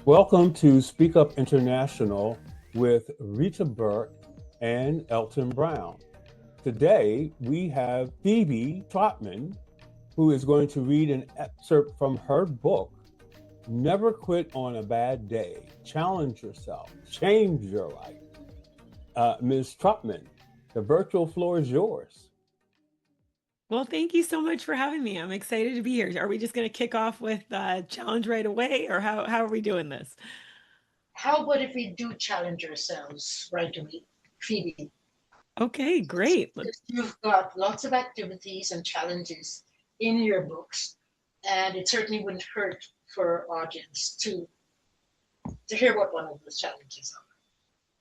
Welcome to Speak Up International with Rita Burke and Elton Brown. Today we have Phoebe Trotman, who is going to read an excerpt from her book, Never Quit on a Bad Day. Challenge yourself, change your life. Ms. Trotman, the virtual floor is yours. Well, thank you so much for having me. I'm excited to be here. Are we just going to kick off with challenge right away, or how are we doing this? How about if we do challenge ourselves right away, Phoebe? Okay, great. Because you've got lots of activities and challenges in your books, and it certainly wouldn't hurt for our audience to hear what one of those challenges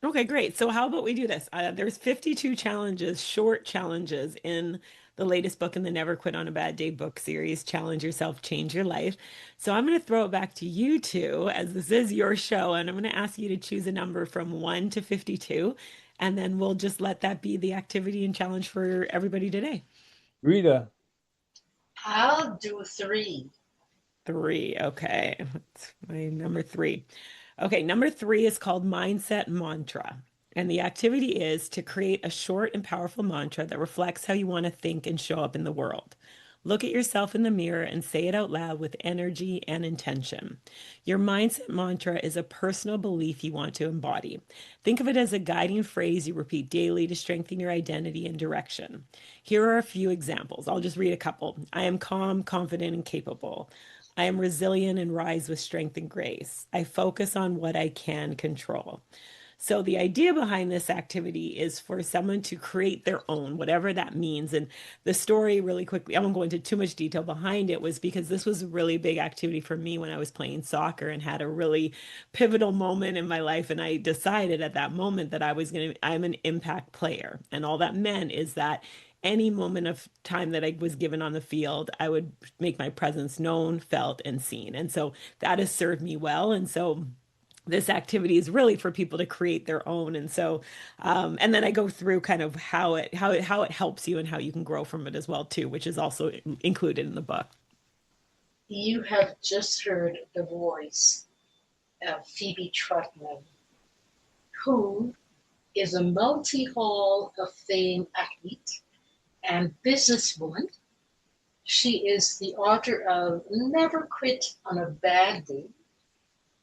Okay, great. So how about we do this? There's 52 challenges, short challenges in the latest book in the Never Quit on a Bad Day book series, Challenge Yourself, Change Your Life. So I'm going to throw it back to you two, as this is your show, and I'm going to ask you to choose a number from 1 to 52, and then we'll just let that be the activity and challenge for everybody today. Rita, are. I'll do three. Three. Okay. That's my number three. Okay. Number three is called Mindset Mantra. And the activity is to create a short and powerful mantra that reflects how you want to think and show up in the world. Look at yourself in the mirror and say it out loud with energy and intention. Your mindset mantra is a personal belief you want to embody. Think of it as a guiding phrase you repeat daily to strengthen your identity and direction. Here are a few examples. I'll just read a couple. I am calm, confident, and capable. I am resilient and rise with strength and grace. I focus on what I can control. So, the idea behind this activity is for someone to create their own, whatever that means. And the story, really quickly, I won't go into too much detail behind it, was because this was a really big activity for me when I was playing soccer and had a really pivotal moment in my life. And I decided at that moment that I'm an impact player. And all that meant is that any moment of time that I was given on the field, I would make my presence known, felt, and seen. And so that has served me well. And so this activity is really for people to create their own. And so, and then I go through kind of how it helps you and how you can grow from it as well too, which is also included in the book. You have just heard the voice of Phoebe Trotman, who is a multi-hall of fame athlete and businesswoman. She is the author of Never Quit on a Bad Day.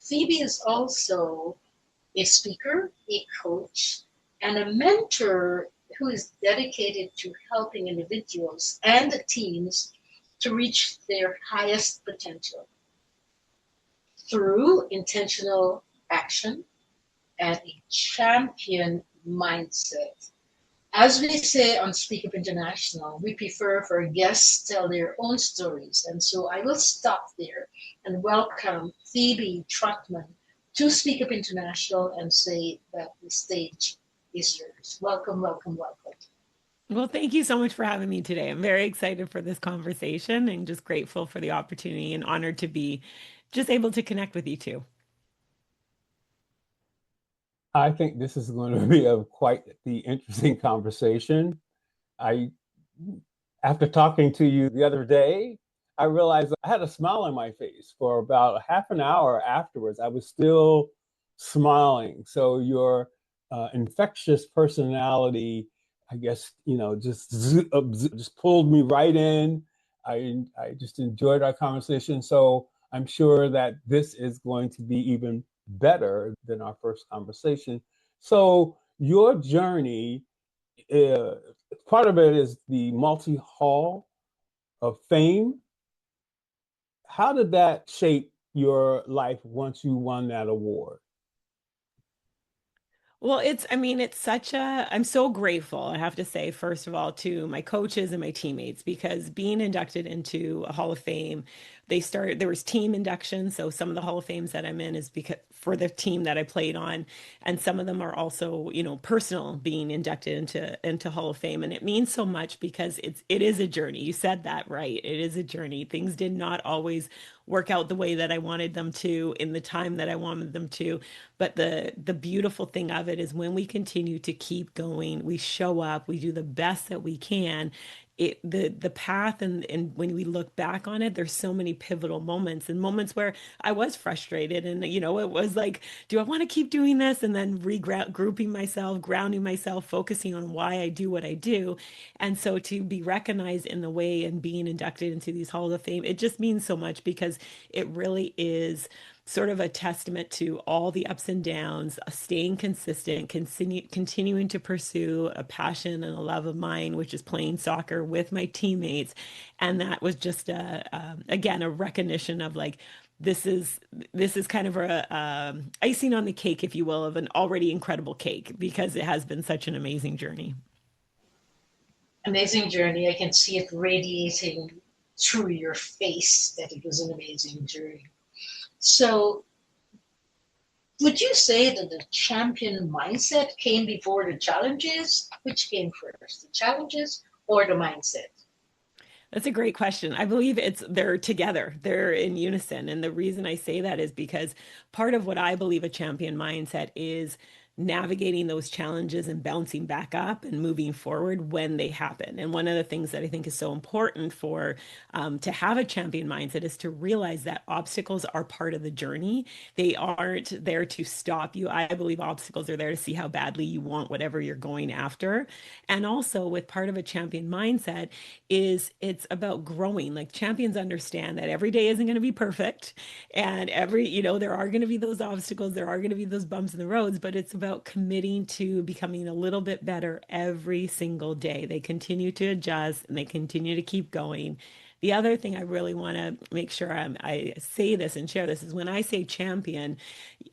Phoebe is also a speaker, a coach, and a mentor who is dedicated to helping individuals and teams to reach their highest potential through intentional action and a champion mindset. As we say on Speak Up International, we prefer for guests to tell their own stories. And so I will stop there and welcome Phoebe Trotman to Speak Up International and say that the stage is yours. Welcome, welcome, welcome. Well, thank you so much for having me today. I'm very excited for this conversation and just grateful for the opportunity and honored to be just able to connect with you two. I think this is going to be a quite the interesting conversation. I, after talking to you the other day, I realized I had a smile on my face for about half an hour afterwards. I was still smiling. So your infectious personality, I guess, just pulled me right in. I just enjoyed our conversation. So I'm sure that this is going to be even better than our first conversation. So your journey, uh, part of it is the multi hall of fame. How did that shape your life once you won that award? Well, I mean, I'm so grateful, I have to say, first of all, to my coaches and my teammates, because being inducted into a Hall of Fame, there was team induction. So some of the Hall of Fames that I'm in is because for the team that I played on. And some of them are also, personal being inducted into Hall of Fame. And it means so much because it is a journey. You said that right. It is a journey. Things did not always work out the way that I wanted them to in the time that I wanted them to. But the beautiful thing of it is when we continue to keep going, we show up, we do the best that we can. the path, and when we look back on it, there's so many pivotal moments, and moments where I was frustrated, and it was like, do I want to keep doing this? And then regrouping myself, grounding myself, focusing on why I do what I do. And so to be recognized in the way and being inducted into these halls of fame, it just means so much, because it really is sort of a testament to all the ups and downs, staying consistent, continuing to pursue a passion and a love of mine, which is playing soccer with my teammates. And that was just again, a recognition of like, this is kind of a icing on the cake, if you will, of an already incredible cake, because it has been such an amazing journey. Amazing journey. I can see it radiating through your face that it was an amazing journey. So, would you say that the champion mindset came before the challenges? Which came first, the challenges or the mindset? That's a great question. I believe they're together. They're in unison. And the reason I say that is because part of what I believe a champion mindset is navigating those challenges and bouncing back up and moving forward when they happen. And one of the things that I think is so important for to have a champion mindset is to realize that obstacles are part of the journey. They aren't there to stop you. I believe obstacles are there to see how badly you want whatever you're going after. And also, with part of a champion mindset, is it's about growing. Like, champions understand that every day isn't going to be perfect, and there are going to be those obstacles, there are going to be those bumps in the roads, but it's about committing to becoming a little bit better every single day. They continue to adjust and they continue to keep going. The other thing I really want to make sure I say this and share this is, when I say champion,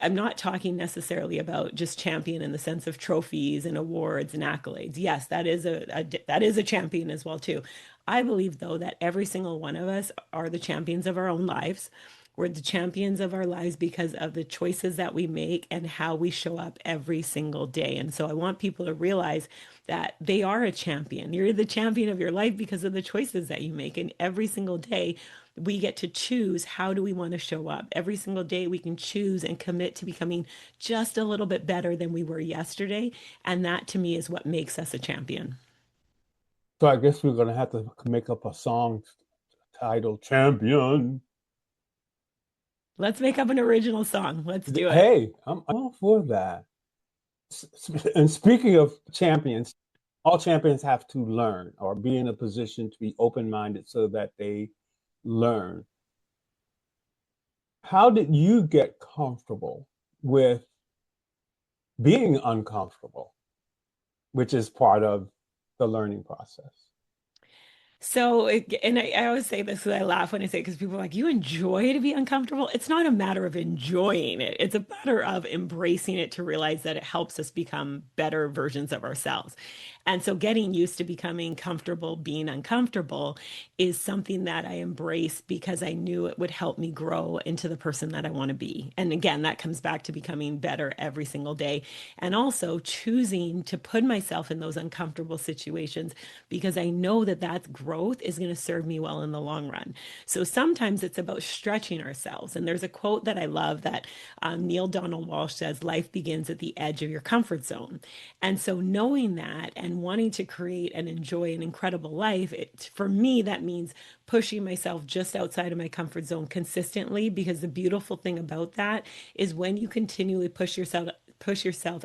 I'm not talking necessarily about just champion in the sense of trophies and awards and accolades. Yes, that is a champion as well too. I believe, though, that every single one of us are the champions of our own lives. We're the champions of our lives because of the choices that we make and how we show up every single day. And so I want people to realize that they are a champion. You're the champion of your life because of the choices that you make. And every single day, we get to choose, how do we want to show up. Every single day, we can choose and commit to becoming just a little bit better than we were yesterday. And that, to me, is what makes us a champion. So I guess we're going to have to make up a song titled Champion. Let's make up an original song. Let's do it. Hey, I'm all for that. And speaking of champions, all champions have to learn or be in a position to be open-minded so that they learn. How did you get comfortable with being uncomfortable, which is part of the learning process? So, and I always say this because I laugh when I say it, because people are like, you enjoy to be uncomfortable. It's not a matter of enjoying it. It's a matter of embracing it, to realize that it helps us become better versions of ourselves. And so getting used to becoming comfortable being uncomfortable is something that I embraced because I knew it would help me grow into the person that I want to be. And again, that comes back to becoming better every single day. And also choosing to put myself in those uncomfortable situations, because I know that that's growth is going to serve me well in the long run. So sometimes it's about stretching ourselves. And there's a quote that I love that Neil Donald Walsh says, life begins at the edge of your comfort zone. And so knowing that and wanting to create and enjoy an incredible life, for me, that means pushing myself just outside of my comfort zone consistently, because the beautiful thing about that is when you continually push yourself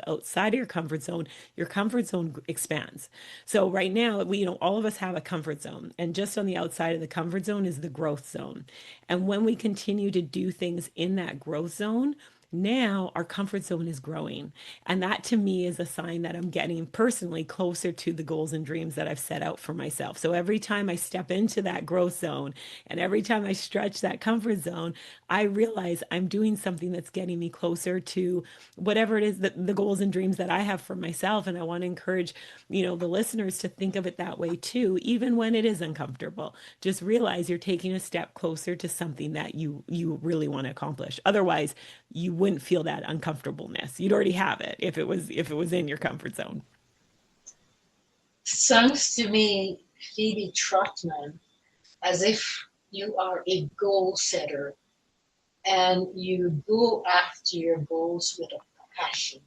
outside of your comfort zone expands. So right now, all of us have a comfort zone, and just on the outside of the comfort zone is the growth zone. And when we continue to do things in that growth zone, now our comfort zone is growing. And that, to me, is a sign that I'm getting personally closer to the goals and dreams that I've set out for myself. So every time I step into that growth zone and every time I stretch that comfort zone, I realize I'm doing something that's getting me closer to whatever it is, that the goals and dreams that I have for myself. And I want to encourage, the listeners to think of it that way too, even when it is uncomfortable. Just realize you're taking a step closer to something that you really want to accomplish. Otherwise, you wouldn't feel that uncomfortableness. You'd already have it if it was in your comfort zone. Sounds to me, Phoebe Trotman, as if you are a goal setter and you go after your goals with a passion.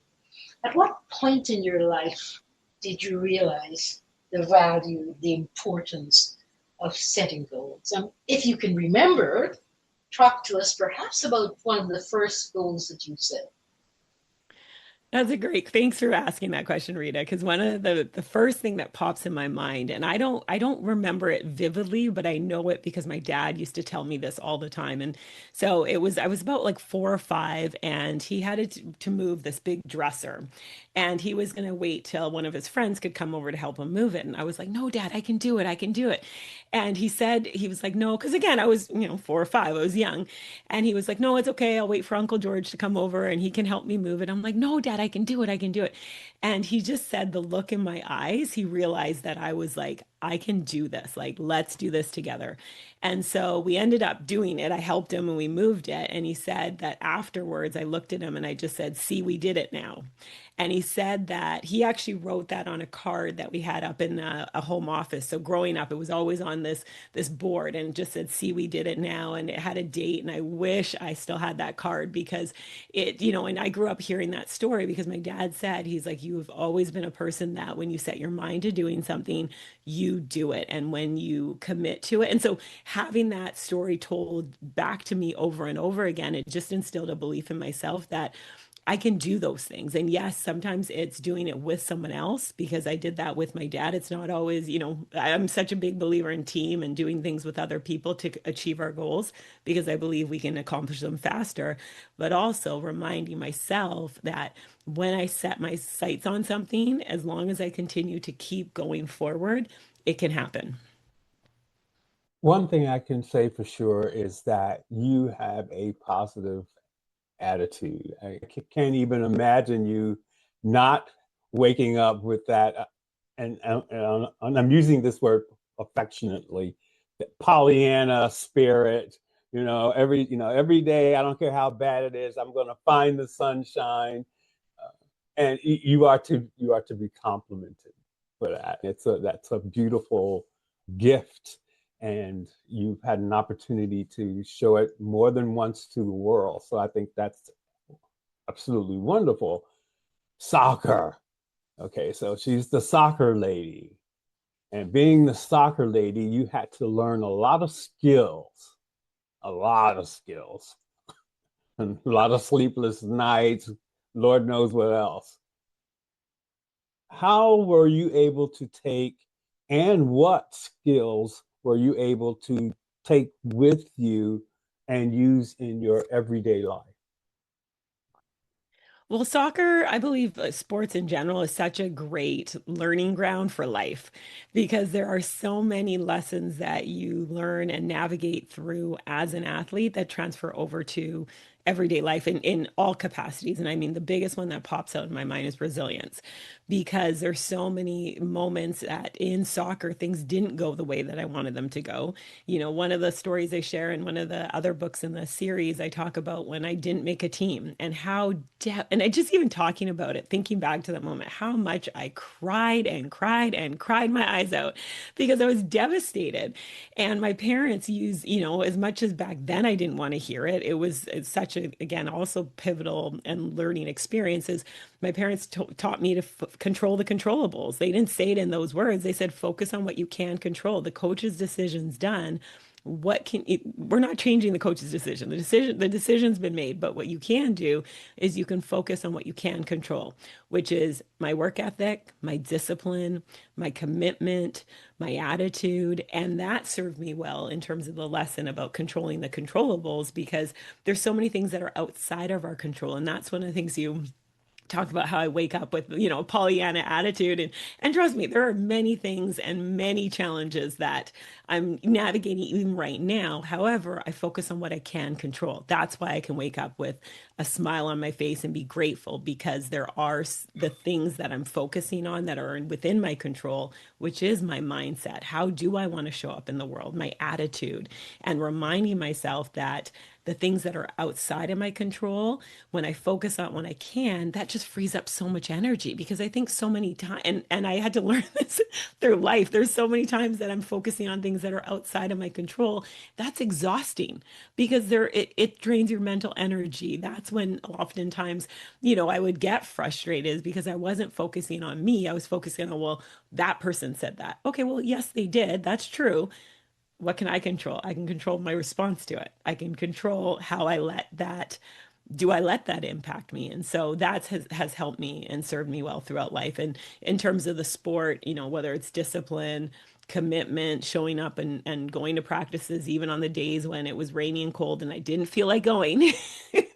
At what point in your life did you realize the value, the importance of setting goals. If you can remember, talk to us perhaps about one of the first goals that you set. That's a great, thanks for asking that question, Rita, because one of the first thing that pops in my mind, and I don't remember it vividly, but I know it because my dad used to tell me this all the time. And so I was about like 4 or 5, and he had to move this big dresser, and he was going to wait till one of his friends could come over to help him move it. And I was like, no, Dad, I can do it. I can do it. And he was like, no, because again, I was, 4 or 5, I was young. And he was like, no, it's okay. I'll wait for Uncle George to come over and he can help me move it. I'm like, no, Dad, I can do it. I can do it. And he just said the look in my eyes, he realized that I was like, I can do this. Like, let's do this together. And so we ended up doing it. I helped him and we moved it. And he said that afterwards, I looked at him and I just said, see, we did it now. And he said that he actually wrote that on a card that we had up in a home office. So growing up, it was always on this board and just said, "See, we did it now," and it had a date. And I wish I still had that card because and I grew up hearing that story because my dad said he's like, "You have always been a person that when you set your mind to doing something, you do it, and when you commit to it." And so having that story told back to me over and over again, it just instilled a belief in myself that I can do those things. And yes, sometimes it's doing it with someone else because I did that with my dad. It's not always, I'm such a big believer in team and doing things with other people to achieve our goals because I believe we can accomplish them faster. But also reminding myself that when I set my sights on something, as long as I continue to keep going forward, it can happen. One thing I can say for sure is that you have a positive attitude. Can't even imagine you not waking up with that. And I'm using this word affectionately, Pollyanna spirit. Every day, I don't care how bad it is, I'm going to find the sunshine. And you are to be complimented for that. That's a beautiful gift, and you've had an opportunity to show it more than once to the world. So I think that's absolutely wonderful. Soccer. Okay, so she's the soccer lady. And being the soccer lady, you had to learn a lot of skills, and a lot of sleepless nights, Lord knows what else. How were you able to take, and what skills were you able to take with you and use in your everyday life? Well, soccer, I believe sports in general is such a great learning ground for life because there are so many lessons that you learn and navigate through as an athlete that transfer over to everyday life in all capacities. And I mean, the biggest one that pops out in my mind is resilience because there's so many moments that in soccer things didn't go the way that I wanted them to go. One of the stories I share in one of the other books in the series, I talk about when I didn't make a team and and I just even talking about it, thinking back to that moment, how much I cried and cried and cried my eyes out because I was devastated. And my parents use, as much as back then I didn't want to hear it, it's such a, again, also pivotal and learning experiences. My parents taught me to control the controllables. They didn't say it in those words. They said, focus on what you can control. The coach's decision's done. We're not changing the coach's decision. The decision's been made, but what you can do is you can focus on what you can control, which is my work ethic, my discipline, my commitment, my attitude. And that served me well in terms of the lesson about controlling the controllables because there's so many things that are outside of our control. And that's one of the things you talk about how I wake up with, a Pollyanna attitude. And trust me, there are many things and many challenges that I'm navigating even right now. However, I focus on what I can control. That's why I can wake up with a smile on my face and be grateful because there are the things that I'm focusing on that are within my control, which is my mindset. How do I want to show up in the world? My attitude, and reminding myself that the things that are outside of my control, when I focus on when I can, that just frees up so much energy because I think so many times, and I had to learn this through life. There's so many times that I'm focusing on things that are outside of my control. That's exhausting because it drains your mental energy. That's when oftentimes, I would get frustrated because I wasn't focusing on me. I was focusing on, well, that person said that. Okay, well, yes, they did. That's true. What can I control? I can control my response to it. I can control how I let that, do I let that impact me? And so that has helped me and served me well throughout life. And in terms of the sport, whether it's discipline, commitment, showing up and going to practices, even on the days when it was rainy and cold and I didn't feel like going,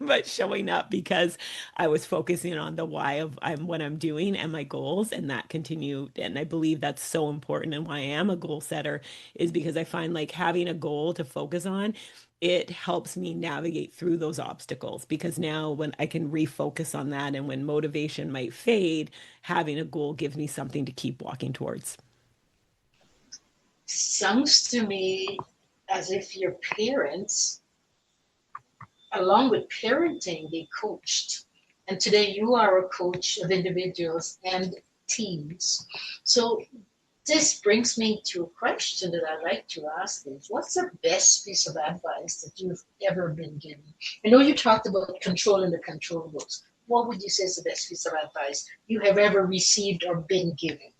but showing up because I was focusing on the why of what I'm doing and my goals. And that continued. And I believe that's so important. And why I am a goal setter is because I find like having a goal to focus on, it helps me navigate through those obstacles because now when I can refocus on that and when motivation might fade, having a goal gives me something to keep walking towards. Sounds to me as if your parents, along with parenting, they coached. And today you are a coach of individuals and teams. So this brings me to a question that I like to ask is, what's the best piece of advice that you've ever been given? I know you talked about controlling the controllables. What would you say is the best piece of advice you have ever received or been given?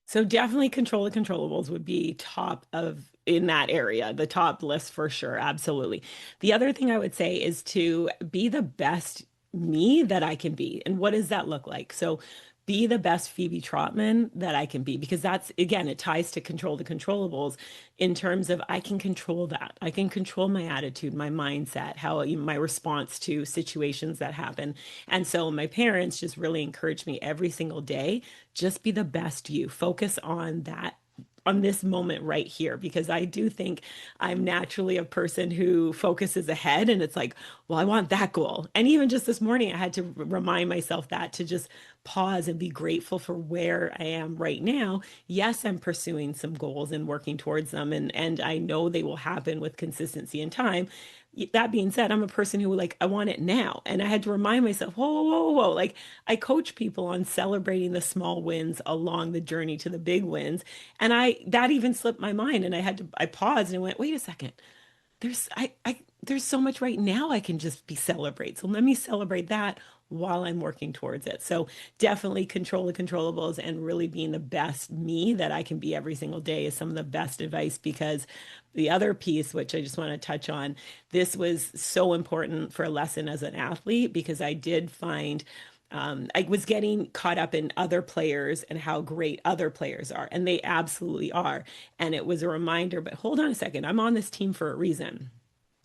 So definitely control the controllables would be top of in that area, the top list for sure. Absolutely. The other thing I would say is to be the best me that I can be. And what does that look like? So be the best Phoebe Trotman that I can be, because that's, again, it ties to control the controllables in terms of I can control that. I can control my attitude, my mindset, how my response to situations that happen. And so my parents just really encouraged me every single day, just be the best you. Focus on that, on this moment right here, because I do think I'm naturally a person who focuses ahead and it's like, well, I want that goal. And even just this morning, I had to remind myself that to just pause and be grateful for where I am right now. Yes, I'm pursuing some goals and working towards them, and I know they will happen with consistency and time. That being said, I'm a person who like I want it now. And I had to remind myself, whoa, whoa, whoa, whoa. Like I coach people on celebrating the small wins along the journey to the big wins. And that even slipped my mind. And I paused and went, wait a second. There's so much right now I can just be celebrate. So let me celebrate that while I'm working towards it. So definitely control the controllables and really being the best me that I can be every single day is some of the best advice, because the other piece, which I just want to touch on, this was so important for a lesson as an athlete because I did find I was getting caught up in other players and how great other players are, and they absolutely are. And it was a reminder, but hold on a second, I'm on this team for a reason.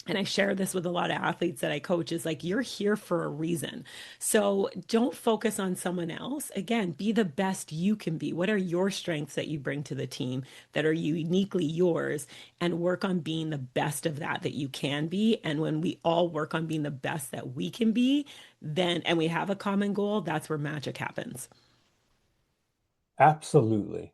And I share this with a lot of athletes that I coach is like, you're here for a reason. So don't focus on someone else. Again, be the best you can be. What are your strengths that you bring to the team that are uniquely yours? And work on being the best of that you can be. And when we all work on being the best that we can be, then, and we have a common goal, that's where magic happens. Absolutely.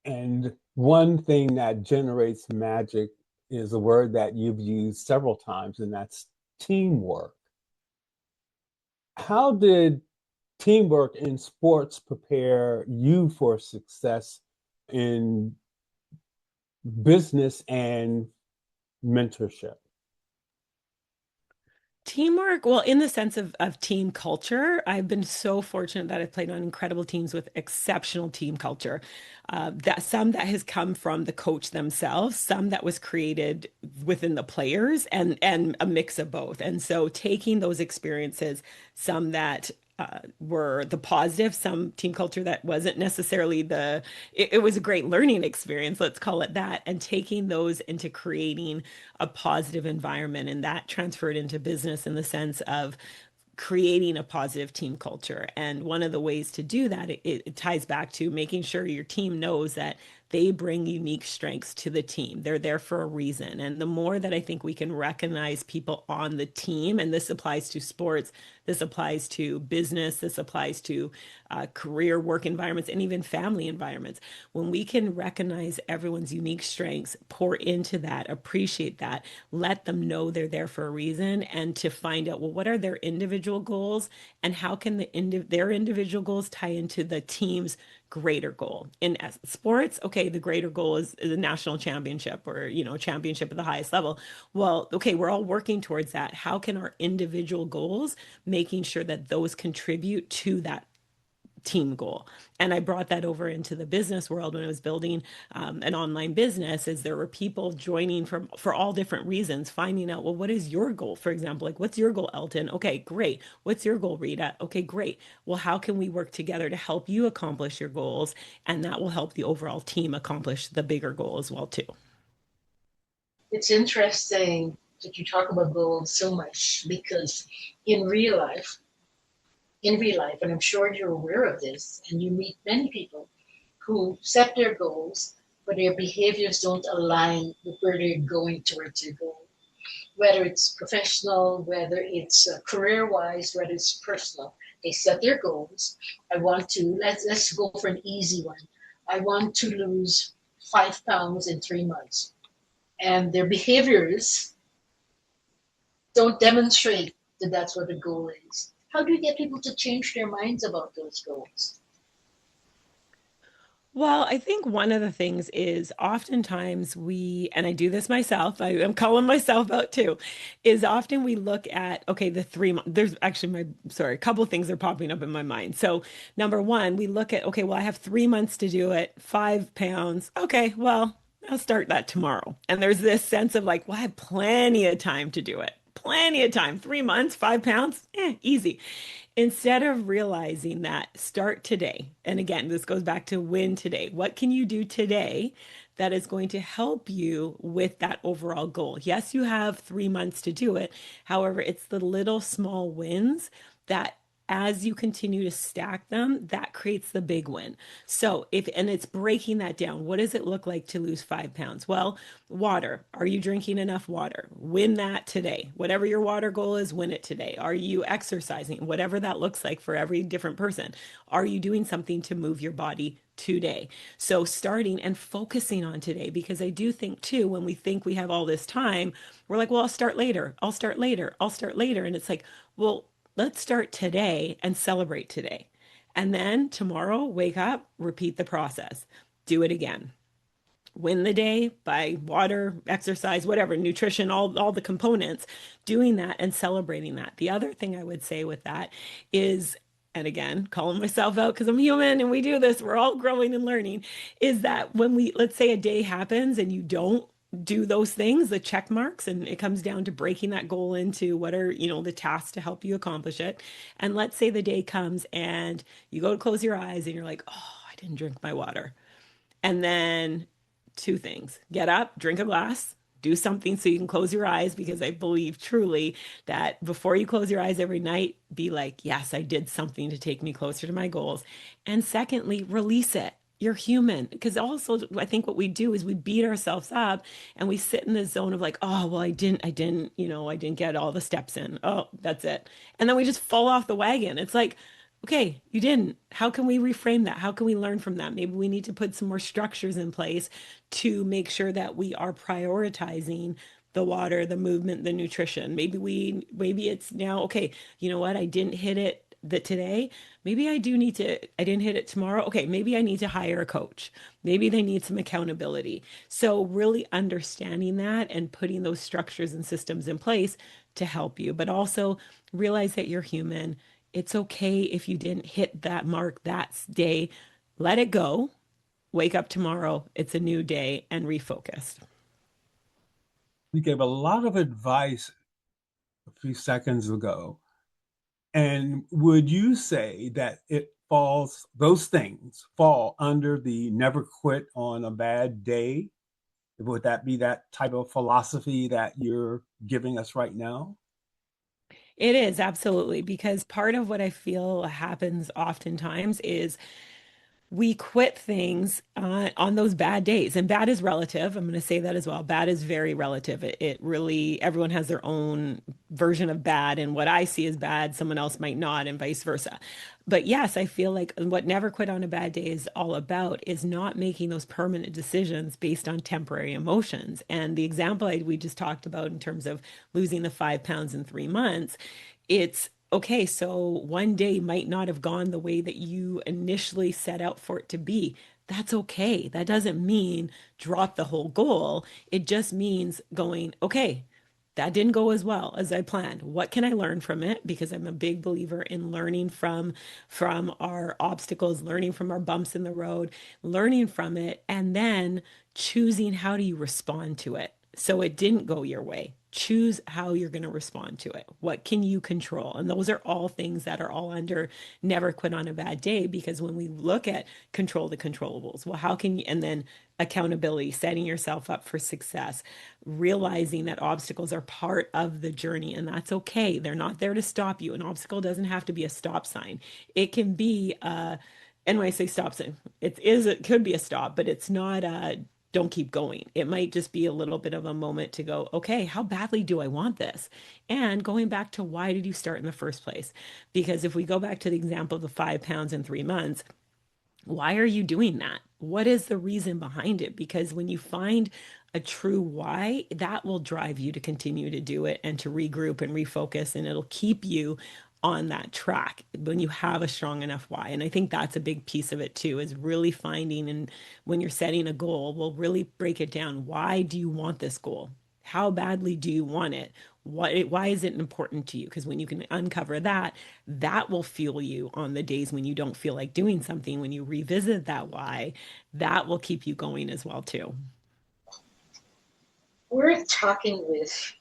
And one thing that generates magic is a word that you've used several times, and that's teamwork. How did teamwork in sports prepare you for success in business and mentorship? Teamwork, well, in the sense of team culture, I've been so fortunate that I've played on incredible teams with exceptional team culture. That some that has come from the coach themselves, some that was created within the players, and a mix of both. And so taking those experiences, some that were the positive, some team culture that wasn't necessarily it was a great learning experience, let's call it that, and taking those into creating a positive environment. And that transferred into business in the sense of creating a positive team culture. And one of the ways to do that, it ties back to making sure your team knows that they bring unique strengths to the team. They're there for a reason. And the more that I think we can recognize people on the team, and this applies to sports, this applies to business, this applies to career work environments, and even family environments. When we can recognize everyone's unique strengths, pour into that, appreciate that, let them know they're there for a reason, and to find out, well, what are their individual goals and how can their individual goals tie into the team's greater goal. In sports, okay, the greater goal is a national championship or, championship at the highest level. Well, okay, we're all working towards that. How can our individual goals, making sure that those contribute to that team goal? And I brought that over into the business world when I was building an online business, as there were people joining for all different reasons, finding out, well, what is your goal? For example, like, what's your goal, Elton? Okay, great. What's your goal, Rita? Okay, great. Well, how can we work together to help you accomplish your goals? And that will help the overall team accomplish the bigger goal as well, too. It's interesting that you talk about goals so much because in real life, and I'm sure you're aware of this, and you meet many people who set their goals, but their behaviors don't align with where they're going towards their goal. Whether it's professional, whether it's career-wise, whether it's personal, they set their goals. I want to let's go for an easy one. I want to lose 5 pounds in 3 months, and their behaviors don't demonstrate that that's what the goal is. How do you get people to change their minds about those goals? Well, I think one of the things is oftentimes and I do this myself, I am calling myself out too, is often we look at, okay, the 3 months, there's actually a couple of things are popping up in my mind. So, number one, we look at, okay, well, I have 3 months to do it, 5 pounds. Okay, well, I'll start that tomorrow. And there's this sense of like, well, I have plenty of time to do it. Plenty of time. 3 months, 5 pounds, easy. Instead of realizing that, start today. And again, this goes back to win today. What can you do today that is going to help you with that overall goal? Yes, you have 3 months to do it. However, it's the little small wins that, as you continue to stack them, that creates the big win. So and it's breaking that down. What does it look like to lose 5 pounds? Well, water. Are you drinking enough water? Win that today. Whatever your water goal is, win it today. Are you exercising? Whatever that looks like for every different person. Are you doing something to move your body today? So starting and focusing on today, because I do think too, when we think we have all this time, we're like, well, I'll start later. I'll start later. I'll start later. And it's like, well, let's start today and celebrate today. And then tomorrow, wake up, repeat the process, do it again. Win the day by water, exercise, whatever, nutrition, all the components, doing that and celebrating that. The other thing I would say with that is, and again, calling myself out because I'm human and we do this, we're all growing and learning, is that when let's say a day happens and you don't do those things, the check marks, and it comes down to breaking that goal into what are, the tasks to help you accomplish it. And let's say the day comes and you go to close your eyes and you're like, oh, I didn't drink my water. And then two things: get up, drink a glass, do something so you can close your eyes, because I believe truly that before you close your eyes every night, be like, yes, I did something to take me closer to my goals. And secondly, release it. You're human. Because also, I think what we do is we beat ourselves up and we sit in the zone of like, oh, well, I didn't, I didn't get all the steps in. Oh, that's it. And then we just fall off the wagon. It's like, okay, you didn't. How can we reframe that? How can we learn from that? Maybe we need to put some more structures in place to make sure that we are prioritizing the water, the movement, the nutrition. Maybe it's now, okay, you know what? I didn't hit it today. Maybe I didn't hit it tomorrow. Okay, maybe I need to hire a coach. Maybe they need some accountability. So really understanding that and putting those structures and systems in place to help you, but also realize that you're human. It's okay if you didn't hit that mark that day. Let it go. Wake up tomorrow. It's a new day, and refocus. You gave a lot of advice a few seconds ago. And would you say that those things fall under the never quit on a bad day? Would that be that type of philosophy that you're giving us right now? It is absolutely, because part of what I feel happens oftentimes is we quit things on those bad days. And bad is relative. I'm going to say that as well. Bad is very relative. It really, everyone has their own version of bad. And what I see as bad, someone else might not, and vice versa. But yes, I feel like what never quit on a bad day is all about is not making those permanent decisions based on temporary emotions. And the example we just talked about in terms of losing the 5 pounds in 3 months, it's okay, so one day might not have gone the way that you initially set out for it to be. That's okay. That doesn't mean drop the whole goal. It just means going, okay, that didn't go as well as I planned. What can I learn from it? Because I'm a big believer in learning from our obstacles, learning from our bumps in the road, learning from it, and then choosing how do you respond to it. So it didn't go your way. Choose how you're going to respond to it. What can you control? And those are all things that are all under never quit on a bad day, because when we look at control the controllables, well, how can you, and then accountability, setting yourself up for success, realizing that obstacles are part of the journey and that's okay. They're not there to stop you. An obstacle doesn't have to be a stop sign. It can be and when I say stop sign, it could be a stop, but it's not a don't keep going. It might just be a little bit of a moment to go, okay, how badly do I want this? And going back to why did you start in the first place? Because if we go back to the example of the 5 pounds in 3 months, why are you doing that? What is the reason behind it? Because when you find a true why, that will drive you to continue to do it and to regroup and refocus, and it'll keep you on that track when you have a strong enough why. And I think that's a big piece of it too, is really finding, and when you're setting a goal, we'll really break it down. Why do you want this goal? How badly do you want it? Why is it important to you? Because when you can uncover that, that will fuel you on the days when you don't feel like doing something. When you revisit that why, that will keep you going as well too. We're talking with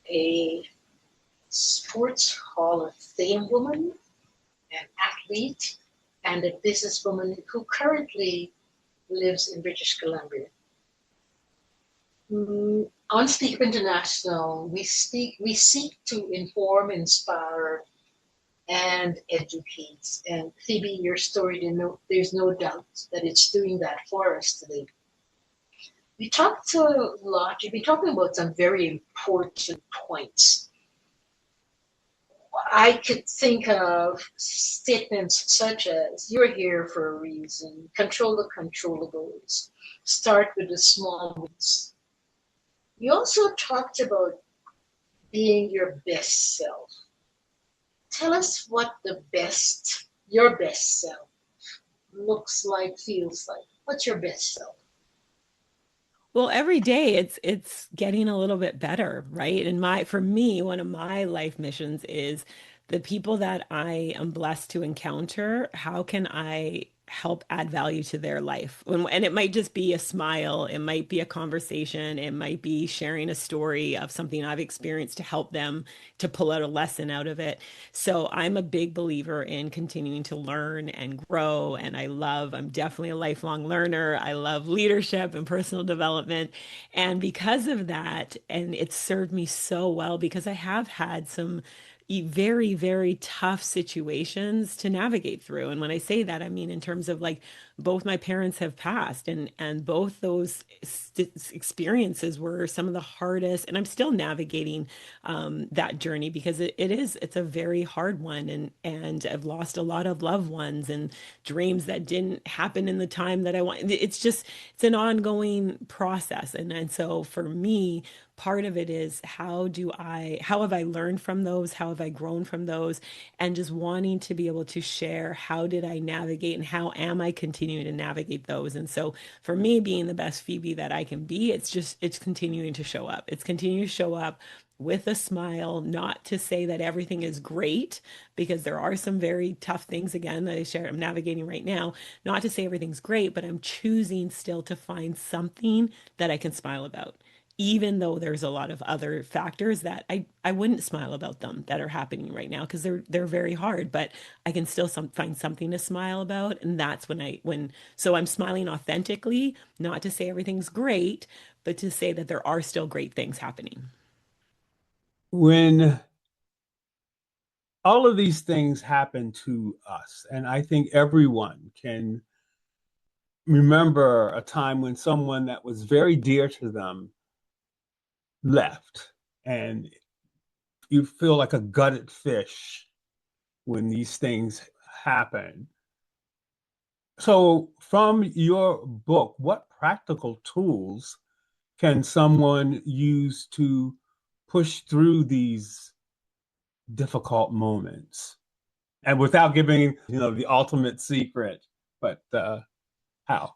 a Sports Hall of Fame woman, an athlete, and a businesswoman who currently lives in British Columbia. On Speak Up International, we seek to inform, inspire, and educate. And Phoebe, your story, there's no doubt that it's doing that for us today. We talked a lot. You've been talking about some very important points. I could think of statements such as, you're here for a reason, control the controllables, start with the small ones. You also talked about being your best self. Tell us what your best self looks like, feels like. What's your best self? Well, every day it's getting a little bit better, right? And my for me, one of my life missions is the people that I am blessed to encounter, how can I help add value to their life? And it might just be a smile, it might be a conversation, it might be sharing a story of something I've experienced to help them to pull out a lesson out of it. So I'm a big believer in continuing to learn and grow. And I'm definitely a lifelong learner. I love leadership and personal development. And because of that, and it's served me so well because I have had some very, very tough situations to navigate through. And when I say that, I mean in terms of like both my parents have passed, and both those experiences were some of the hardest, and I'm still navigating that journey because it's a very hard one, and I've lost a lot of loved ones and dreams that didn't happen in the time that I want. It's an ongoing process, and so for me, part of it is how have I learned from those? How have I grown from those? And just wanting to be able to share how did I navigate and how am I continuing to navigate those? And so for me, being the best Phoebe that I can be, it's continuing to show up. It's continuing to show up with a smile, not to say that everything is great, because there are some very tough things again that I'm navigating right now. Not to say everything's great, but I'm choosing still to find something that I can smile about, even though there's a lot of other factors that I wouldn't smile about them that are happening right now because they're very hard, but I can still find something to smile about. And that's so I'm smiling authentically, not to say everything's great, but to say that there are still great things happening. When all of these things happen to us. And I think everyone can remember a time when someone that was very dear to them left. And you feel like a gutted fish when these things happen. So, from your book, what practical tools can someone use to push through these difficult moments? And without giving, the ultimate secret, but how?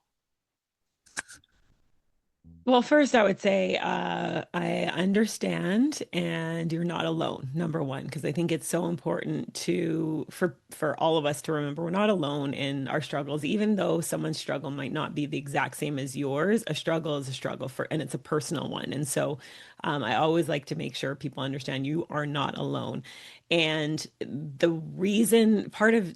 Well, first, I would say I understand, and you're not alone. Number one, because I think it's so important for all of us to remember we're not alone in our struggles. Even though someone's struggle might not be the exact same as yours, a struggle is a struggle and it's a personal one. And so, I always like to make sure people understand you are not alone. And the reason, part of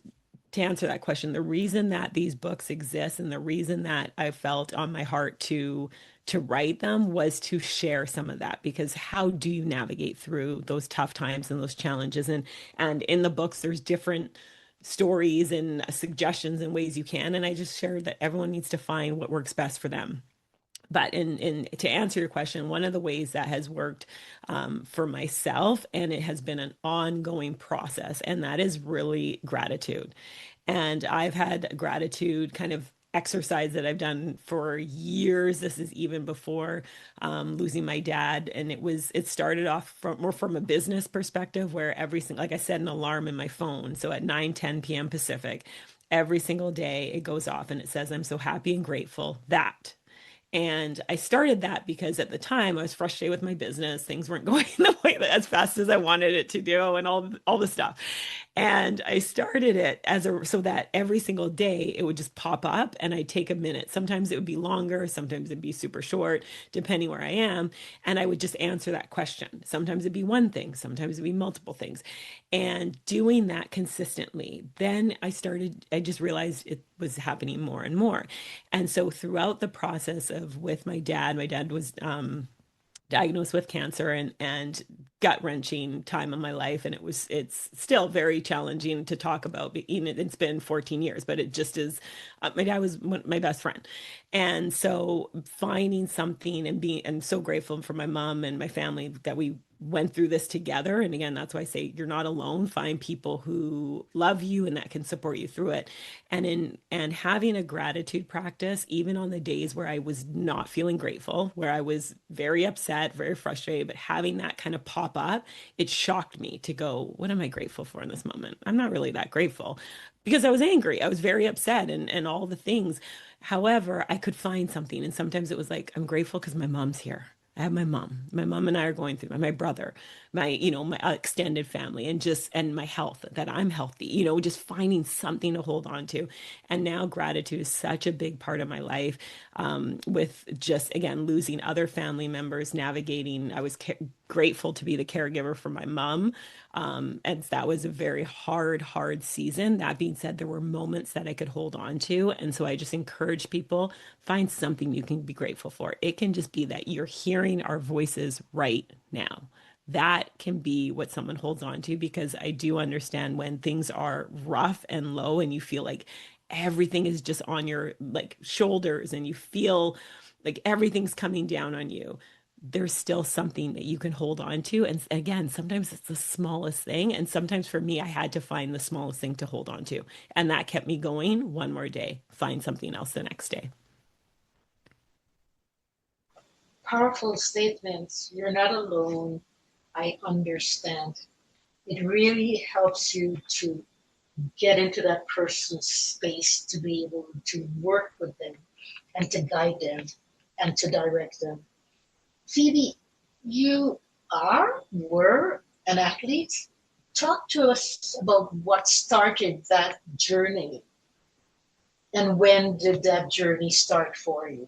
to answer that question, the reason that these books exist and the reason that I felt on my heart to write them was to share some of that, because how do you navigate through those tough times and those challenges? And in the books there's different stories and suggestions and ways you can, and I just shared that everyone needs to find what works best for them. But in to answer your question, one of the ways that has worked for myself, and it has been an ongoing process, and that is really gratitude. And I've had gratitude kind of exercise that I've done for years. This is even before losing my dad. And it started off from more from a business perspective, where every single, like I set an alarm in my phone. So at 9:10 p.m. Pacific, every single day it goes off and it says, I'm so happy and grateful that. And I started that because at the time I was frustrated with my business. Things weren't going the way as fast as I wanted it to do, and all the stuff. And I started it so that every single day it would just pop up and I'd take a minute. Sometimes it would be longer, sometimes it'd be super short, depending where I am. And I would just answer that question. Sometimes it'd be one thing, sometimes it'd be multiple things. And doing that consistently, then I just realized it was happening more and more. And so throughout the process of with my dad was diagnosed with cancer, and gut-wrenching time in my life, and it's still very challenging to talk about. It's been 14 years, but it just is. My dad was my best friend, and so finding something and being and so grateful for my mom and my family that we went through this together. And again, that's why I say you're not alone. Find people who love you and that can support you through it. And having a gratitude practice, even on the days where I was not feeling grateful, where I was very upset, very frustrated, but having that kind of pop up, it shocked me to go, what am I grateful for in this moment? I'm not really that grateful, because I was angry. I was very upset and all the things. However, I could find something. And sometimes it was like, I'm grateful because my mom's here. I have my mom. My mom and I are going through my brother, my extended family, and my health, that I'm healthy, just finding something to hold on to. And now gratitude is such a big part of my life. With just, again, losing other family members, navigating, I was grateful to be the caregiver for my mom. And that was a very hard season. That being said, there were moments that I could hold on to. And so I just encourage people, find something you can be grateful for. It can just be that you're hearing our voices right now. That can be what someone holds on to, because I do understand when things are rough and low and you feel like everything is just on your like shoulders and you feel like everything's coming down on you. There's still something that you can hold on to. And again, sometimes it's the smallest thing. And sometimes for me, I had to find the smallest thing to hold on to. And that kept me going one more day, find something else the next day. Powerful statements. You're not alone. I understand. It really helps you to get into that person's space, to be able to work with them and to guide them and to direct them. Phoebe, you were an athlete. Talk to us about what started that journey, and when did that journey start for you?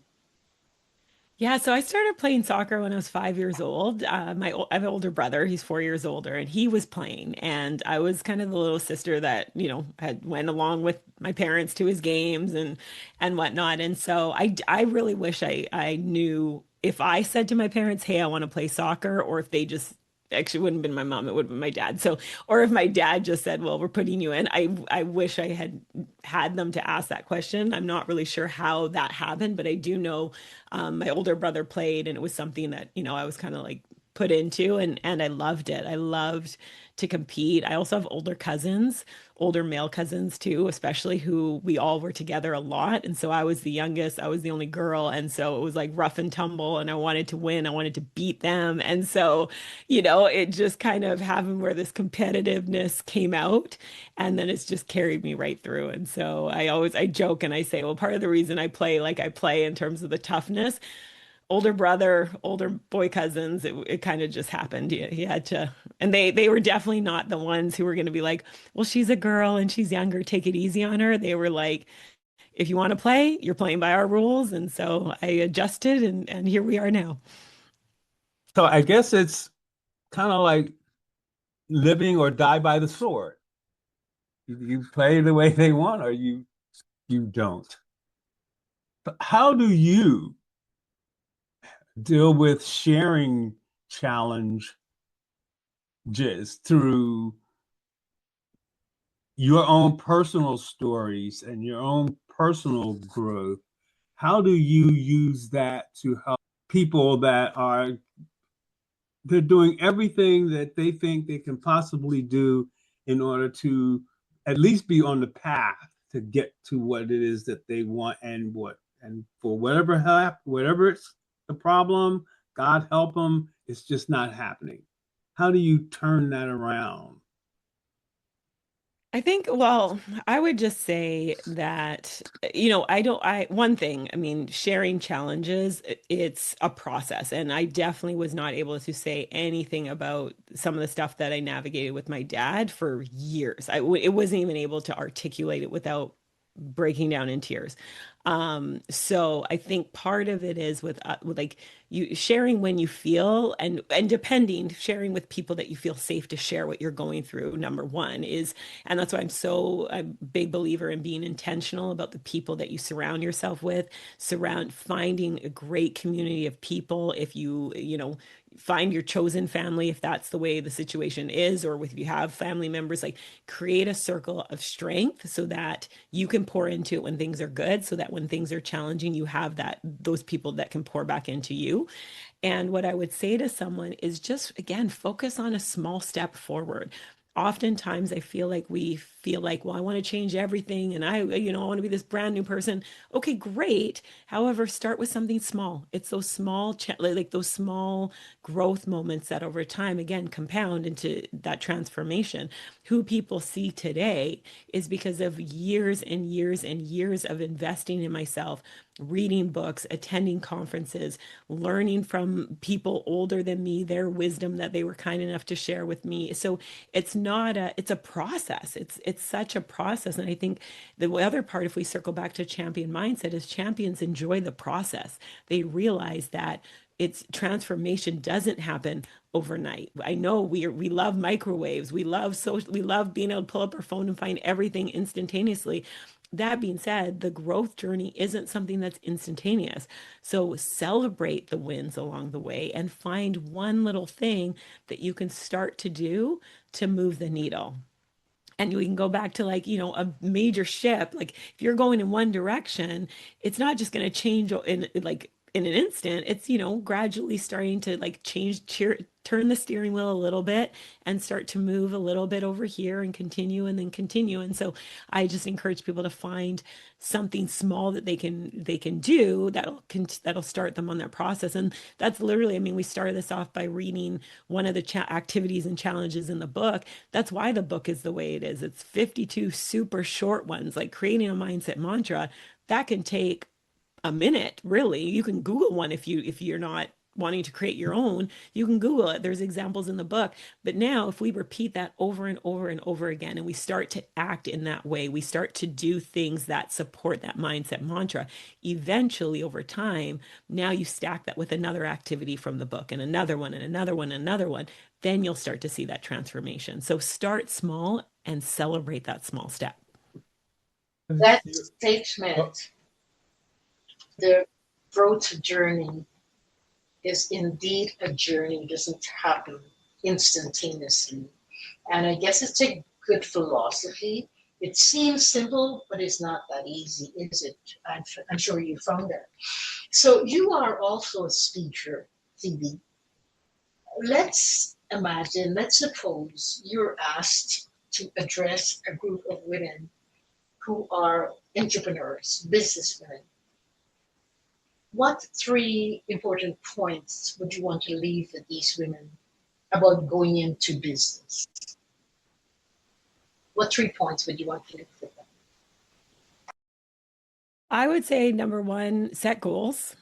Yeah, so I started playing soccer when I was 5 years old. I have an older brother; he's 4 years older, and he was playing, and I was kind of the little sister that had went along with my parents to his games and whatnot. And so I really wish I knew if I said to my parents, "Hey, I want to play soccer," or if they just actually, it wouldn't have been my mom, it would have been my dad. So, or if my dad just said, well, we're putting you in, I wish I had them to ask that question. I'm not really sure how that happened, but I do know my older brother played, and it was something that, I was kind of like put into, and I loved it. I loved to compete. I also have older cousins, older male cousins too, especially, who we all were together a lot. And so I was the youngest, I was the only girl. And so it was like rough and tumble, and I wanted to win, I wanted to beat them. And so, it just kind of having where this competitiveness came out, and then it's just carried me right through. And so I joke and I say, well, part of the reason I play like I play in terms of the toughness, older brother, older boy cousins, it kind of just happened. He had to, and they were definitely not the ones who were going to be like, well, she's a girl and she's younger, take it easy on her. They were like, if you want to play, you're playing by our rules. And so I adjusted, and here we are now. So I guess it's kind of like living or die by the sword. You play the way they want, or you don't. But how do you deal with sharing challenges through your own personal stories and your own personal growth? How do you use that to help people that they're doing everything that they think they can possibly do in order to at least be on the path to get to what it is that they want, and for whatever it's the problem, God help them, it's just not happening. How do you turn that around? I think, well, I would just say that, one thing, I mean, sharing challenges, it's a process. And I definitely was not able to say anything about some of the stuff that I navigated with my dad for years. It wasn't even able to articulate it without breaking down in tears. So I think part of it is with like you sharing when you feel, and depending, sharing with people that you feel safe to share what you're going through. Number one is, and that's why I'm a big believer in being intentional about the people that you surround yourself with, finding a great community of people. If find your chosen family, if that's the way the situation is, or if you have family members, like create a circle of strength so that you can pour into it when things are good, so that when things are challenging, you have those people that can pour back into you. And what I would say to someone is just, again, focus on a small step forward. Oftentimes, I feel like we feel like, well, I want to change everything, and I want to be this brand new person. Okay, great. However, start with something small. It's those like those small growth moments that over time, again, compound into that transformation. Who people see today is because of years and years and years of investing in myself, reading books, attending conferences, learning from people older than me, their wisdom that they were kind enough to share with me. So it's a process. It's such a process. And I think the other part, if we circle back to champion mindset, is champions enjoy the process. They realize that it's transformation doesn't happen overnight. I know we love microwaves. We love being able to pull up our phone and find everything instantaneously. That being said, the growth journey isn't something that's instantaneous. So celebrate the wins along the way and find one little thing that you can start to do to move the needle. And we can go back to, like, a major ship. Like, if you're going in one direction, it's not just going to change in an instant. It's, gradually starting to like turn the steering wheel a little bit and start to move a little bit over here and continue and then continue. And so I just encourage people to find something small that they can do that'll start them on that process. And that's literally, I mean, we started this off by reading one of the activities and challenges in the book. That's why the book is the way it is. It's 52 super short ones, like creating a mindset mantra that can take a minute, really. You can Google one if you're not wanting to create your own. You can Google it. There's examples in the book. But now, if we repeat that over and over and over again, and we start to act in that way, we start to do things that support that mindset mantra, eventually over time, now you stack that with another activity from the book, and another one, and another one, and another one, then you'll start to see that transformation. So start small and celebrate that small step. That statement, the growth journey, is indeed a journey. It doesn't happen instantaneously. And I guess it's a good philosophy. It seems simple, but it's not that easy, is it? I'm sure you found that. So you are also a speaker, Phoebe. Let's suppose you're asked to address a group of women who are entrepreneurs, businesswomen. What three important points would you want to leave with these women about going into business? What 3 points would you want to leave with them? I would say number one, set goals.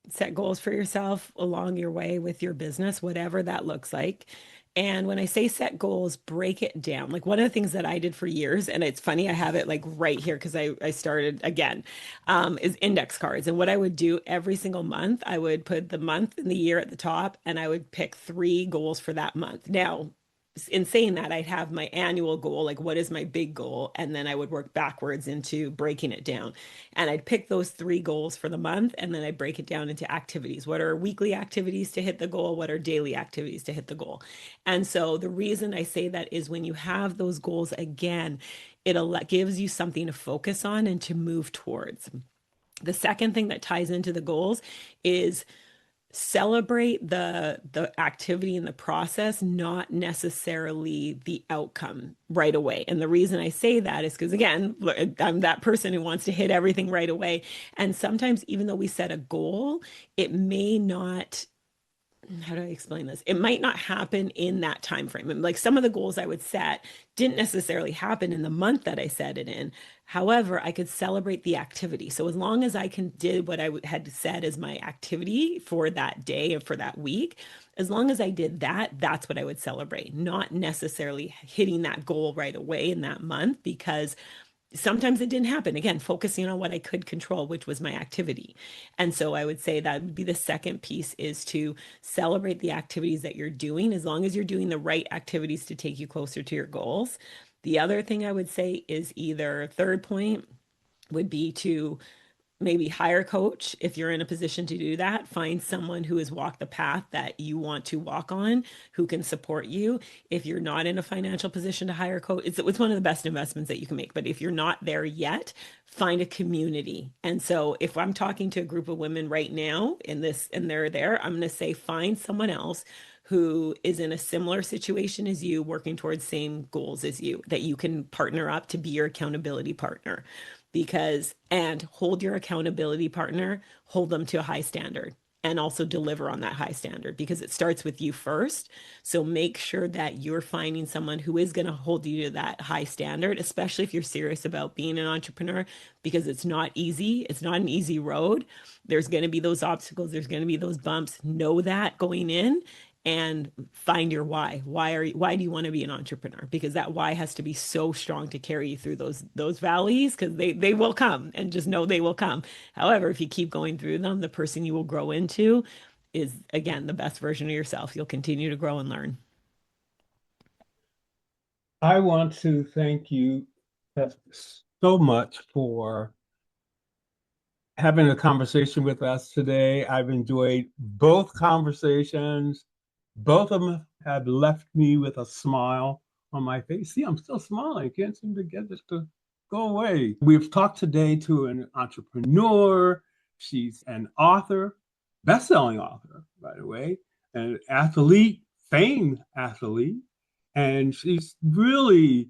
Set goals for yourself along your way with your business, whatever that looks like. And when I say set goals, break it down. Like one of the things that I did for years, and it's funny, I have it like right here because I started again, is index cards. And what I would do every single month, I would put the month and the year at the top, and I would pick 3 goals for that month. Now, in saying that, I'd have my annual goal, like what is my big goal? And then I would work backwards into breaking it down. And I'd pick those 3 goals for the month, and then I'd break it down into activities. What are weekly activities to hit the goal? What are daily activities to hit the goal? And so the reason I say that is when you have those goals again, it gives you something to focus on and to move towards. The second thing that ties into the goals is celebrate the activity and the process, not necessarily the outcome right away. And the reason I say that is because, again, I'm that person who wants to hit everything right away. And sometimes, even though we set a goal, it may not, how do I explain this? It might not happen in that time frame. And like some of the goals I would set didn't necessarily happen in the month that I set it in. However, I could celebrate the activity. So as long as I did what I had said as my activity for that day or for that week, as long as I did that, that's what I would celebrate, not necessarily hitting that goal right away in that month, because sometimes it didn't happen. Again, focusing on what I could control, which was my activity. And so I would say that would be the second piece, is to celebrate the activities that you're doing, as long as you're doing the right activities to take you closer to your goals. The other thing I would say is, either third point would be to maybe hire a coach if you're in a position to do that. Find someone who has walked the path that you want to walk on, who can support you. If you're not in a financial position to hire a coach, it's one of the best investments that you can make. But if you're not there yet, find a community. And so if I'm talking to a group of women right now in this and they're there, I'm going to say find someone else who is in a similar situation as you, working towards same goals as you, that you can partner up to be your accountability partner. And hold your accountability partner, hold them to a high standard, and also deliver on that high standard, because it starts with you first. So make sure that you're finding someone who is going to hold you to that high standard, especially if you're serious about being an entrepreneur, because it's not easy. It's not an easy road. There's going to be those obstacles. There's going to be those bumps. Know that going in, and find your why. Why do you want to be an entrepreneur? Because that why has to be so strong to carry you through those valleys, because they will come, and just know they will come. However, if you keep going through them, the person you will grow into is, again, the best version of yourself. You'll continue to grow and learn. I want to thank you so much for having a conversation with us today. I've enjoyed both conversations. Both of them have left me with a smile on my face. See, I'm still smiling. Can't seem to get it to go away. We've talked today to an entrepreneur. She's an author, best-selling author, by the way, an athlete, famed athlete, and she's really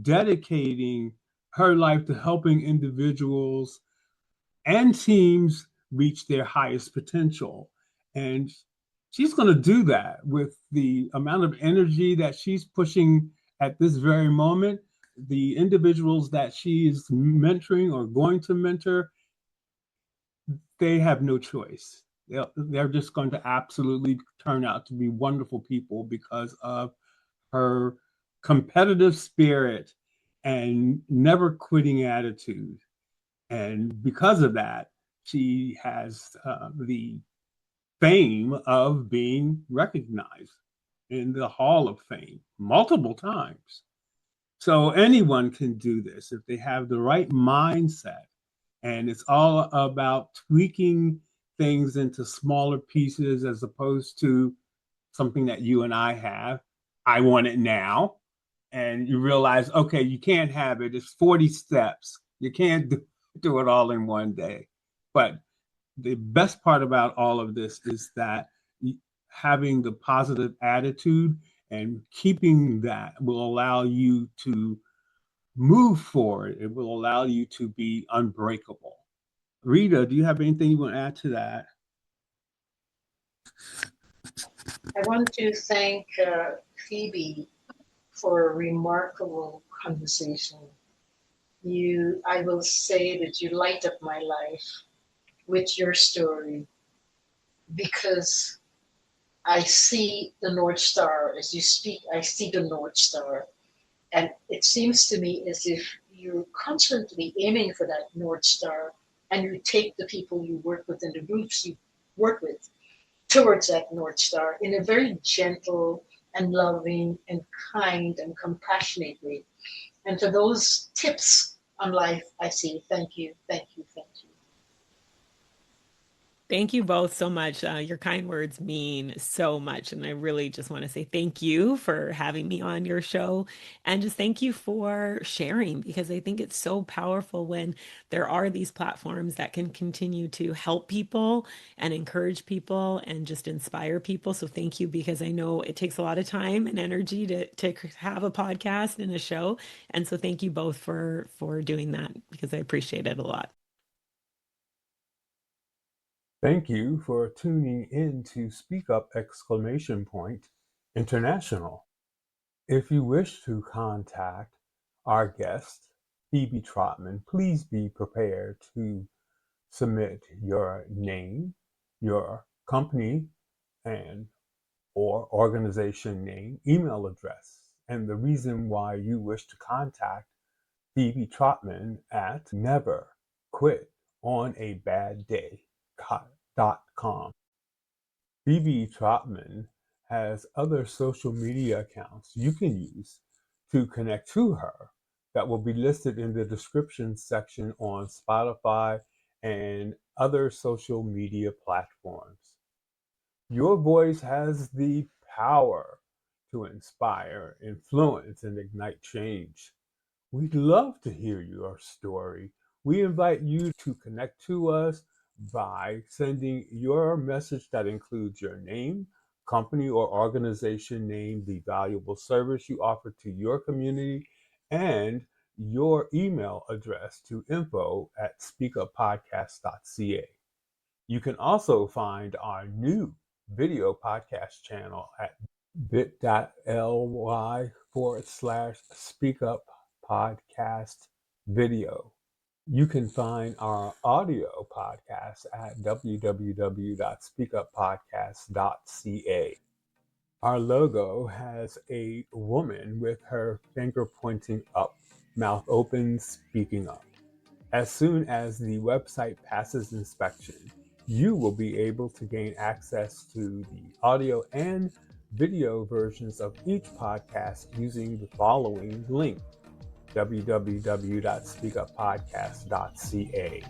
dedicating her life to helping individuals and teams reach their highest potential. And she's going to do that with the amount of energy that she's pushing at this very moment. The individuals that she is mentoring or going to mentor, they have no choice. They're just going to absolutely turn out to be wonderful people because of her competitive spirit and never quitting attitude. And because of that, she has the fame of being recognized in the Hall of Fame multiple times. So anyone can do this if they have the right mindset. And it's all about tweaking things into smaller pieces as opposed to something that you and I have, I want it now. And you realize, okay, you can't have it. It's 40 steps. You can't do it all in one day. But the best part about all of this is that having the positive attitude and keeping that will allow you to move forward. It will allow you to be unbreakable. Rita, do you have anything you want to add to that? I want to thank Phoebe for a remarkable conversation. I will say that you light up my life with your story, because I see the North Star. As you speak, I see the North Star. And it seems to me as if you're constantly aiming for that North Star, and you take the people you work with and the groups you work with towards that North Star in a very gentle and loving and kind and compassionate way. And for those tips on life, I say thank you, thank you, thank you. Thank you both so much. Your kind words mean so much. And I really just want to say thank you for having me on your show. And just thank you for sharing, because I think it's so powerful when there are these platforms that can continue to help people and encourage people and just inspire people. So thank you, because I know it takes a lot of time and energy to have a podcast and a show. And so thank you both for doing that, because I appreciate it a lot. Thank you for tuning in to Speak Up International. If you wish to contact our guest, Phoebe Trotman, please be prepared to submit your name, your company and or organization name, email address, and the reason why you wish to contact Phoebe Trotman at neverquitonaBadDay.com. Phoebe Trotman has other social media accounts you can use to connect to her that will be listed in the description section on Spotify and other social media platforms. Your voice has the power to inspire, influence, and ignite change. We'd love to hear your story. We invite you to connect to us by sending your message that includes your name, company or organization name, the valuable service you offer to your community, and your email address to info@speakuppodcast.ca. You can also find our new video podcast channel at bit.ly/speakup podcast video. You can find our audio podcast at www.speakuppodcast.ca. Our logo has a woman with her finger pointing up, mouth open, speaking up. As soon as the website passes inspection, you will be able to gain access to the audio and video versions of each podcast using the following link: www.speakuppodcast.ca.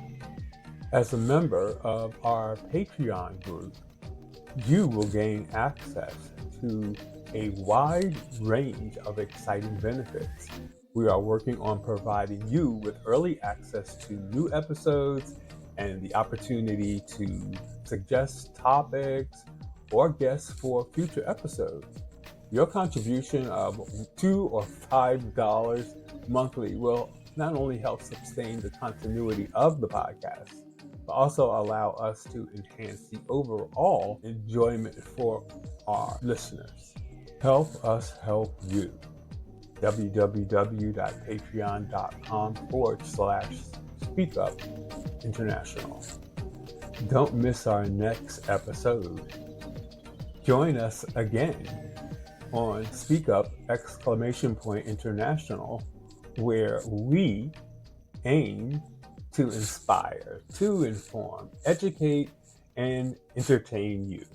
As a member of our Patreon group, you will gain access to a wide range of exciting benefits. We are working on providing you with early access to new episodes and the opportunity to suggest topics or guests for future episodes. Your contribution of $2 or $5 monthly will not only help sustain the continuity of the podcast, but also allow us to enhance the overall enjoyment for our listeners. Help us help you. www.patreon.com/speakup international. Don't miss our next episode. Join us again on Speak Up International, where we aim to inspire, to inform, educate, and entertain you.